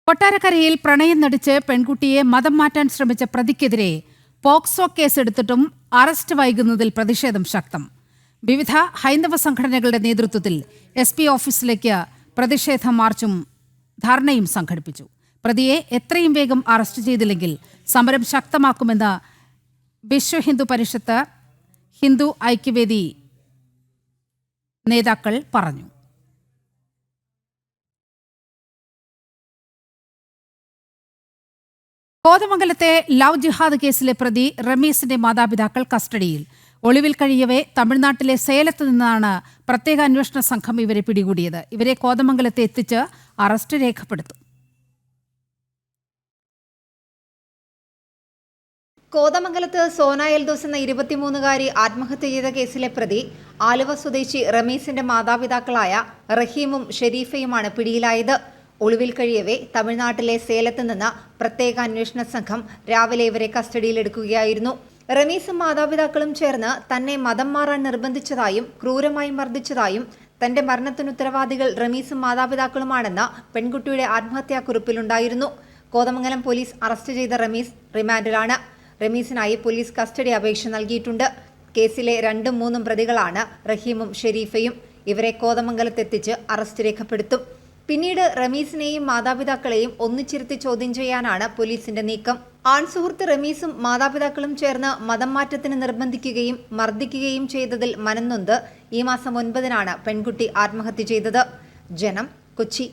കൊട്ടാരക്കരയിൽ പ്രണയം നടിച്ച് പെൺകുട്ടിയെ മതം മാറ്റാൻ ശ്രമിച്ച പ്രതിക്കെതിരെ പോക്സോ കേസെടുത്തിട്ടും അറസ്റ്റ് വൈകുന്നതിൽ പ്രതിഷേധം ശക്തം. വിവിധ ഹൈന്ദവ സംഘടനകളുടെ നേതൃത്വത്തിൽ SP ഓഫീസിലേക്ക് പ്രതിഷേധ മാർച്ചും ധർണയും സംഘടിപ്പിച്ചു. പ്രതിയെ എത്രയും വേഗം അറസ്റ്റ് ചെയ്തില്ലെങ്കിൽ സമരം ശക്തമാക്കുമെന്ന് വിശ്വ ഹിന്ദു പരിഷത്ത്, ഹിന്ദു ഐക്യവേദി നേതാക്കൾ പറഞ്ഞു. കോതമംഗലത്തെ ലവ് ജിഹാദ് കേസിലെ പ്രതി റമീസിന്റെ മാതാപിതാക്കൾ കസ്റ്റഡിയിൽ. ഒളിവിൽ കഴിയവേ തമിഴ്നാട്ടിലെ സേലത്ത് നിന്നാണ് പ്രത്യേക അന്വേഷണ സംഘം ഇവരെ പിടികൂടിയത്. ഇവരെ കോതമംഗലത്തെ എത്തിച്ച് അറസ്റ്റ് രേഖപ്പെടുത്തും. കോതമംഗലത്ത് സോന എൽദോസ് എന്ന 23-കാരി ആത്മഹത്യ ചെയ്ത കേസിലെ പ്രതി ആലുവ സ്വദേശി റമീസിന്റെ മാതാപിതാക്കളായ റഹീമും ഷെരീഫയുമാണ് പിടിയിലായത്. ഒളിവിൽ കഴിയവേ തമിഴ്നാട്ടിലെ സേലത്ത് നിന്ന് പ്രത്യേക അന്വേഷണ സംഘം രാവിലെ ഇവരെ കസ്റ്റഡിയിലെടുക്കുകയായിരുന്നു. റമീസും മാതാപിതാക്കളും ചേർന്ന് തന്നെ മതം മാറാൻ നിർബന്ധിച്ചതായും ക്രൂരമായി മർദ്ദിച്ചതായും തന്റെ മരണത്തിന് ഉത്തരവാദികൾ റമീസും മാതാപിതാക്കളുമാണെന്ന് പെൺകുട്ടിയുടെ ആത്മഹത്യാക്കുറിപ്പിലുണ്ടായിരുന്നു. കോതമംഗലം പോലീസ് അറസ്റ്റ് ചെയ്ത റമീസ് റിമാൻഡിലാണ്. റമീസിനായി പോലീസ് കസ്റ്റഡി അപേക്ഷ നൽകിയിട്ടുണ്ട്. കേസിലെ 2ഉം 3ഉം പ്രതികളാണ് റഹീമും ഷെരീഫയും. ഇവരെ കോതമംഗലത്തെത്തിച്ച് അറസ്റ്റ് രേഖപ്പെടുത്തും. പിന്നീട് റമീസിനെയും മാതാപിതാക്കളെയും ഒന്നിച്ചിരുത്തി ചോദ്യം ചെയ്യാനാണ് പോലീസിന്റെ നീക്കം. ആൺസുഹൃത്ത് റമീസും മാതാപിതാക്കളും ചേർന്ന് മതം മാറ്റത്തിന് നിർബന്ധിക്കുകയും മർദ്ദിക്കുകയും ചെയ്തതിൽ മനംനൊന്ത് ഈ മാസം 9-നാണ് പെൺകുട്ടി ആത്മഹത്യ ചെയ്തത്. ജനം, കൊച്ചി.